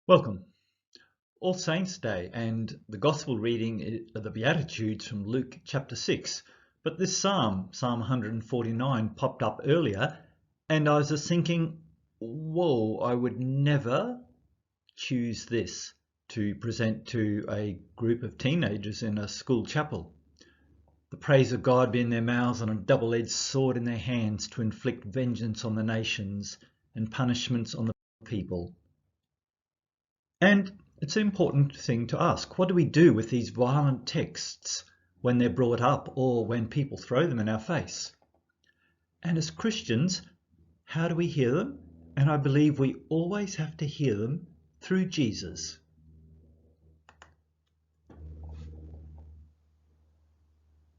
Welcome. All Saints' Day, and the Gospel reading are the Beatitudes from Luke chapter 6. But this Psalm 149, popped up earlier, and I was just thinking, whoa, I would never choose this to present to a group of teenagers in a school chapel. The praise of God be in their mouths and a double-edged sword in their hands to inflict vengeance on the nations and punishments on the people. And it's an important thing to ask. What do we do with these violent texts when they're brought up or when people throw them in our face? And as Christians, how do we hear them? And I believe we always have to hear them through Jesus.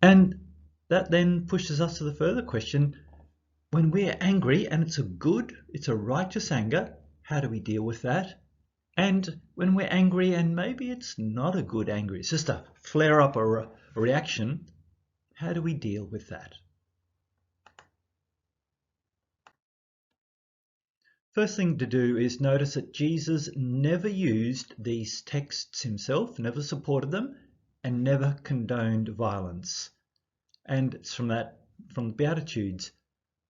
And that then pushes us to the further question, when we're angry and it's a righteous anger, how do we deal with that? And when we're angry and maybe it's not a good anger, it's just a flare up or a reaction, how do we deal with that? First thing to do is notice that Jesus never used these texts himself, never supported them, and never condoned violence. And it's from the Beatitudes,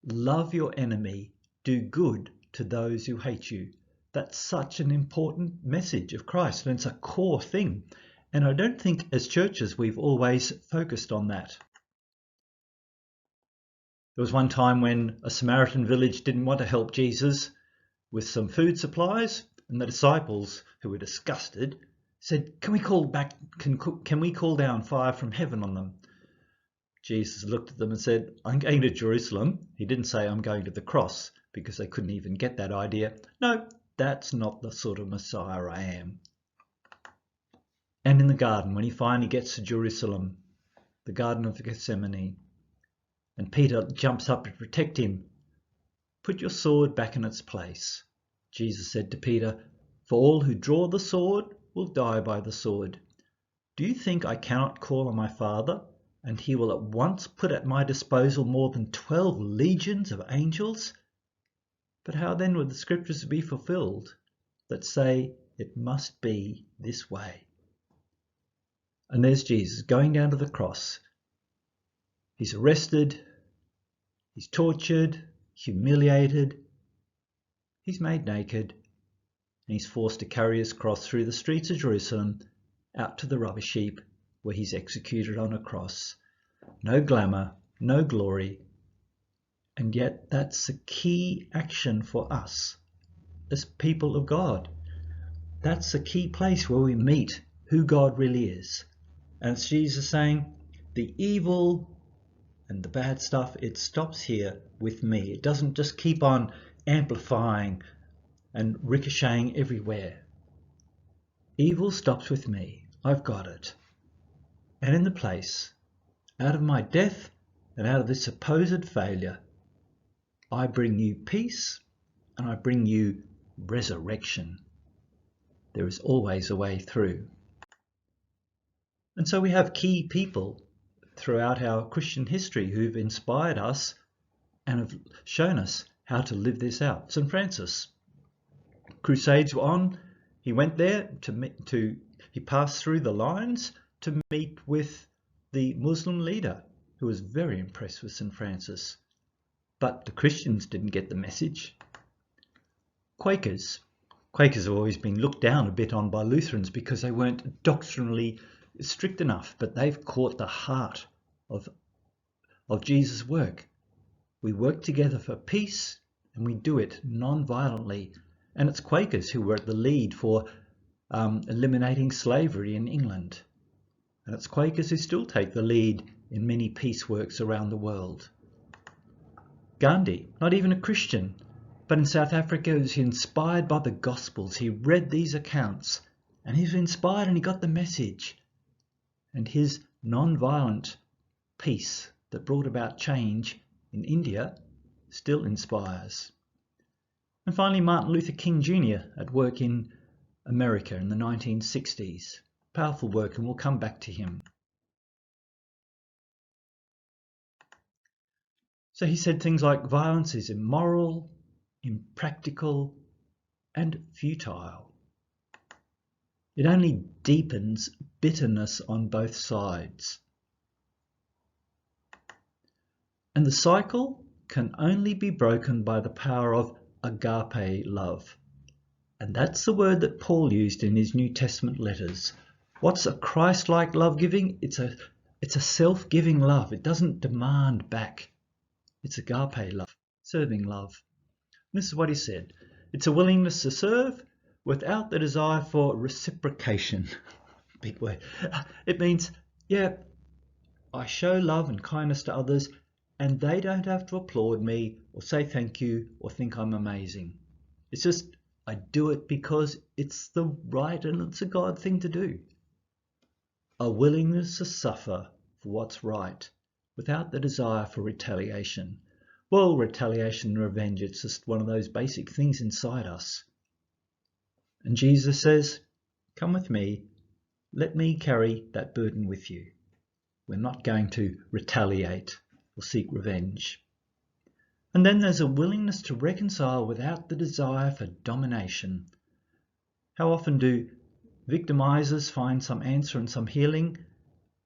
love your enemy, do good to those who hate you. That's such an important message of Christ, and it's a core thing. And I don't think as churches we've always focused on that. There was one time when a Samaritan village didn't want to help Jesus with some food supplies, and the disciples, who were disgusted, said, can we call down fire from heaven on them? Jesus looked at them and said, I'm going to Jerusalem. He didn't say I'm going to the cross, because they couldn't even get that idea. No, that's not the sort of Messiah I am. And in the garden, when he finally gets to Jerusalem, the Garden of Gethsemane, and Peter jumps up to protect him, put your sword back in its place. Jesus said to Peter, for all who draw the sword will die by the sword. Do you think I cannot call on my Father, and he will at once put at my disposal more than 12 legions of angels? But how then would the scriptures be fulfilled that say it must be this way? And there's Jesus going down to the cross. He's arrested, he's tortured, humiliated, he's made naked, and he's forced to carry his cross through the streets of Jerusalem out to the rubbish heap where he's executed on a cross. No glamour, no glory, and yet that's a key action for us as people of God. That's a key place where we meet who God really is. And it's Jesus saying, the evil and the bad stuff, it stops here with me. It doesn't just keep on amplifying and ricocheting everywhere. Evil stops with me. I've got it. And in the place, out of my death and out of this supposed failure, I bring you peace and I bring you resurrection. There is always a way through. And so we have key people throughout our Christian history who've inspired us and have shown us how to live this out. St. Francis, Crusades were on. He went there he passed through the lines to meet with the Muslim leader, who was very impressed with St. Francis. But the Christians didn't get the message. Quakers have always been looked down a bit on by Lutherans because they weren't doctrinally strict enough, but they've caught the heart of Jesus' work. We work together for peace, and we do it non-violently. And it's Quakers who were at the lead for eliminating slavery in England. And it's Quakers who still take the lead in many peace works around the world. Gandhi, not even a Christian, but in South Africa he was inspired by the Gospels. He read these accounts and he was inspired and he got the message. And his non-violent peace that brought about change in India still inspires. And finally, Martin Luther King Jr. at work in America in the 1960s. Powerful work, and we'll come back to him. So he said things like violence is immoral, impractical, and futile. It only deepens bitterness on both sides. And the cycle can only be broken by the power of agape love. And that's the word that Paul used in his New Testament letters. What's a Christ-like love giving? It's a self-giving love. It doesn't demand back. It's agape love, serving love. And this is what he said. It's a willingness to serve without the desire for reciprocation. Big word. It means, yeah, I show love and kindness to others, and they don't have to applaud me or say thank you or think I'm amazing. It's just I do it because it's the right and it's a God thing to do. A willingness to suffer for what's right without the desire for retaliation. Well, retaliation and revenge, it's just one of those basic things inside us. And Jesus says, come with me, let me carry that burden with you. We're not going to retaliate or seek revenge. And then there's a willingness to reconcile without the desire for domination. How often do victimizers find some answer and some healing,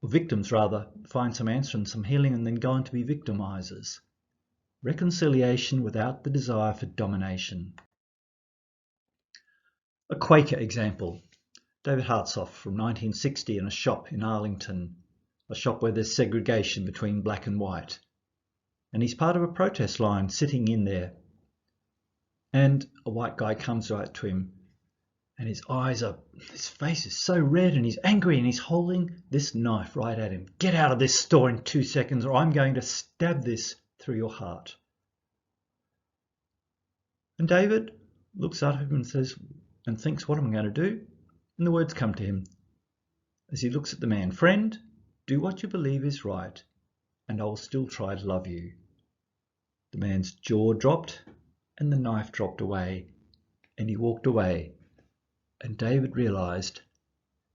or victims rather, find some answer and some healing and then go on to be victimizers? Reconciliation without the desire for domination. A Quaker example. David Hartsoff from 1960 in a shop in Arlington, a shop where there's segregation between black and white. And he's part of a protest line sitting in there. And a white guy comes right to him and his face is so red and he's angry and he's holding this knife right at him. Get out of this store in 2 seconds or I'm going to stab this through your heart. And David looks at him and says, and thinks, what am I going to do? And the words come to him as he looks at the man, friend, do what you believe is right and I will still try to love you. The man's jaw dropped and the knife dropped away and he walked away. And David realized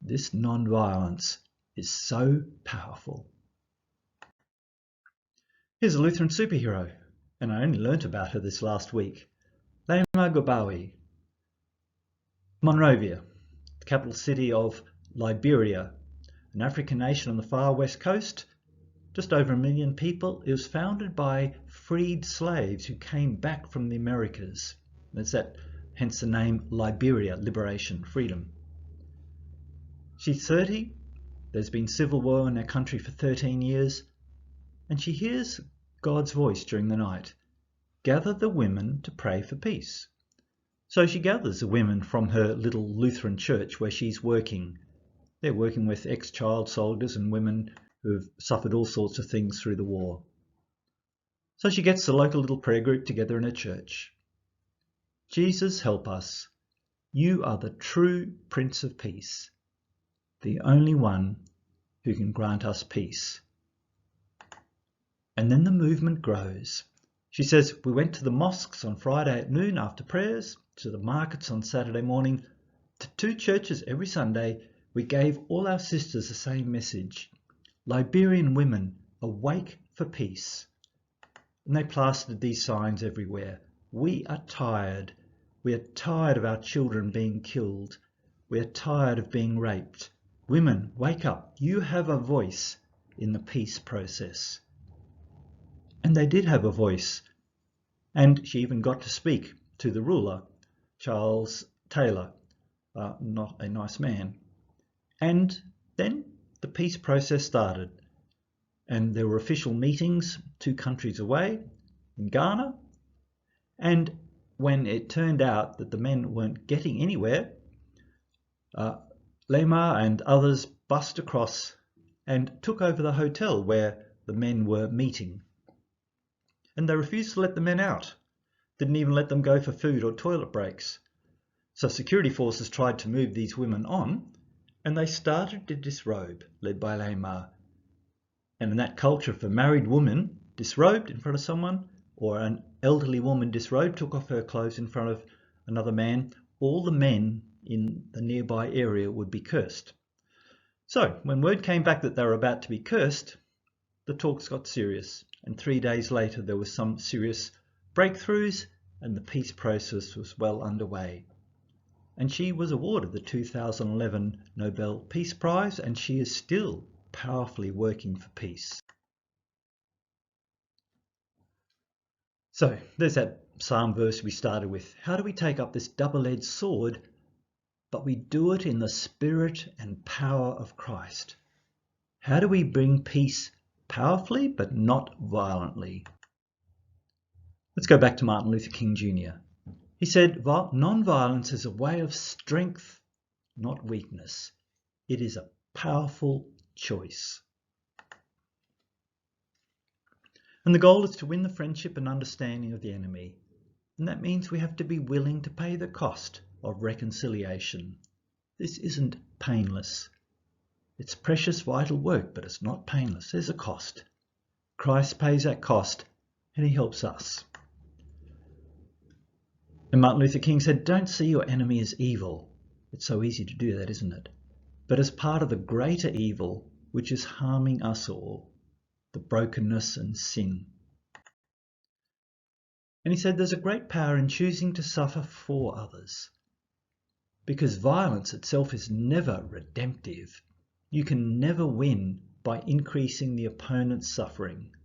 this non-violence is so powerful. Here's a Lutheran superhero, and I only learnt about her this last week. Leemay Gbowee, Monrovia, the capital city of Liberia, an African nation on the far west coast, just over 1 million people. It was founded by freed slaves who came back from the Americas. That's hence the name Liberia, liberation, freedom. She's 30. There's been civil war in her country for 13 years. And she hears God's voice during the night. Gather the women to pray for peace. So she gathers the women from her little Lutheran church where she's working. They're working with ex-child soldiers and women who have suffered all sorts of things through the war. So she gets the local little prayer group together in her church. Jesus, help us. You are the true Prince of Peace, the only one who can grant us peace. And then the movement grows. She says, we went to the mosques on Friday at noon after prayers, to the markets on Saturday morning, to 2 churches every Sunday. We gave all our sisters the same message. Liberian women, awake for peace. And they plastered these signs everywhere. We are tired. We are tired of our children being killed. We are tired of being raped. Women, wake up. You have a voice in the peace process. And they did have a voice. And she even got to speak to the ruler, Charles Taylor, not a nice man. And then the peace process started. And there were official meetings 2 countries away in Ghana. And when it turned out that the men weren't getting anywhere, Leemay and others bust across and took over the hotel where the men were meeting. And they refused to let the men out. Didn't even let them go for food or toilet breaks. So security forces tried to move these women on, and they started to disrobe, led by Leemay. And in that culture, if a married woman disrobed in front of someone, or an elderly woman disrobed, took off her clothes in front of another man, all the men in the nearby area would be cursed. So when word came back that they were about to be cursed, the talks got serious. And 3 days later, there was some serious breakthroughs and the peace process was well underway. and she was awarded the 2011 Nobel Peace Prize, and she is still powerfully working for peace. So there's that psalm verse we started with. How do we take up this double-edged sword? But we do it in the spirit and power of Christ. How do we bring peace powerfully but not violently? Let's go back to Martin Luther King Jr. He said, "Non-violence is a way of strength, not weakness. It is a powerful choice." And the goal is to win the friendship and understanding of the enemy. And that means we have to be willing to pay the cost of reconciliation. This isn't painless. It's precious, vital work, but it's not painless. There's a cost. Christ pays that cost, and he helps us. And Martin Luther King said, "Don't see your enemy as evil." It's so easy to do that, isn't it? But as part of the greater evil, which is harming us all, the brokenness and sin. And he said there's a great power in choosing to suffer for others. Because violence itself is never redemptive. You can never win by increasing the opponent's suffering.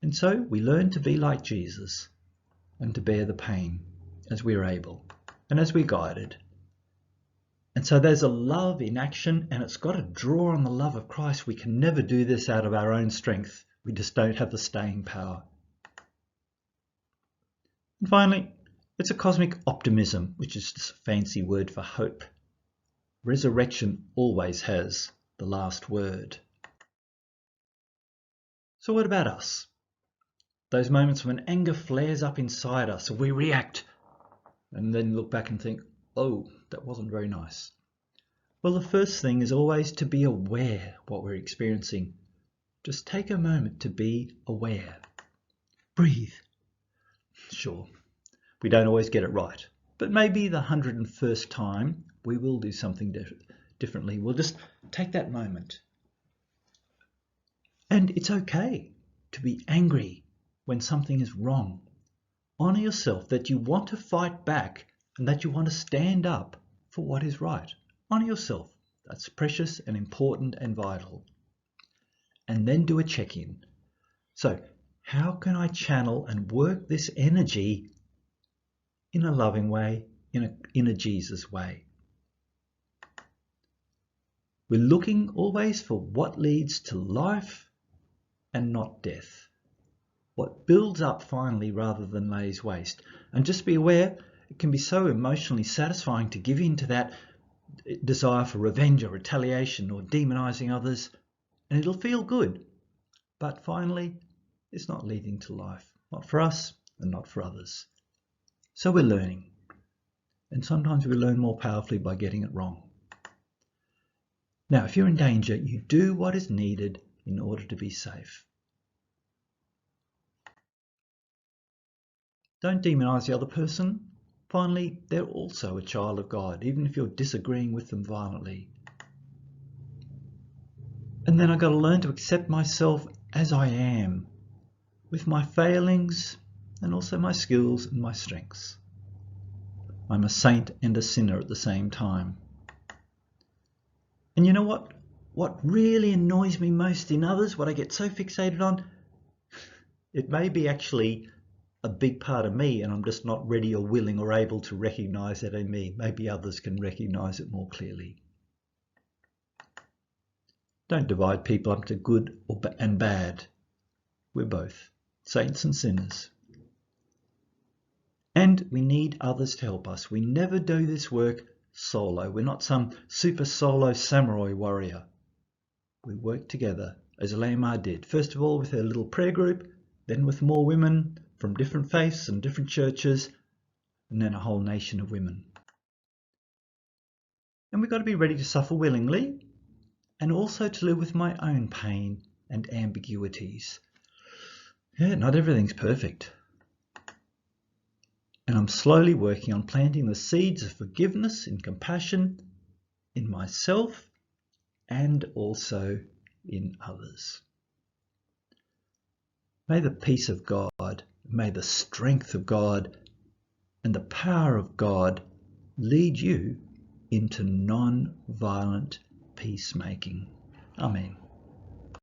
And so we learn to be like Jesus and to bear the pain as we're able and as we're guided. And so there's a love in action, and it's got to draw on the love of Christ. We can never do this out of our own strength. We just don't have the staying power. And finally, it's a cosmic optimism, which is just a fancy word for hope. Resurrection always has the last word. So what about us? Those moments when anger flares up inside us, we react, and then look back and think, oh, that wasn't very nice. Well, the first thing is always to be aware of what we're experiencing. Just take a moment to be aware. Breathe. Sure, we don't always get it right, but maybe the 101st time we will do something differently. We'll just take that moment. And it's okay to be angry when something is wrong. Honour yourself that you want to fight back and that you want to stand up for what is right. Honour yourself. That's precious and important and vital. And then do a check-in. So, how can I channel and work this energy in a loving way, in a Jesus way? We're looking always for what leads to life and not death. What builds up finally rather than lays waste. And just be aware, it can be so emotionally satisfying to give in to that desire for revenge or retaliation or demonizing others, and it'll feel good. But finally, it's not leading to life. Not for us and not for others. So we're learning. And sometimes we learn more powerfully by getting it wrong. Now, if you're in danger, you do what is needed in order to be safe. Don't demonize the other person. Finally, they're also a child of God, even if you're disagreeing with them violently. And then I've got to learn to accept myself as I am, with my failings and also my skills and my strengths. I'm a saint and a sinner at the same time. And you know what? What really annoys me most in others, what I get so fixated on, it may be actually a big part of me, and I'm just not ready or willing or able to recognize that in me. Maybe others can recognize it more clearly. Don't divide people up to good and bad. We're both saints and sinners. And we need others to help us. We never do this work solo. We're not some super solo samurai warrior. We work together, as Leemay did. First of all with her little prayer group, then with more women from different faiths and different churches, and then a whole nation of women. And we've got to be ready to suffer willingly, and also to live with my own pain and ambiguities. Yeah, not everything's perfect. And I'm slowly working on planting the seeds of forgiveness and compassion in myself and also in others. May the peace of God, may the strength of God and the power of God lead you into non-violent peacemaking. Amen.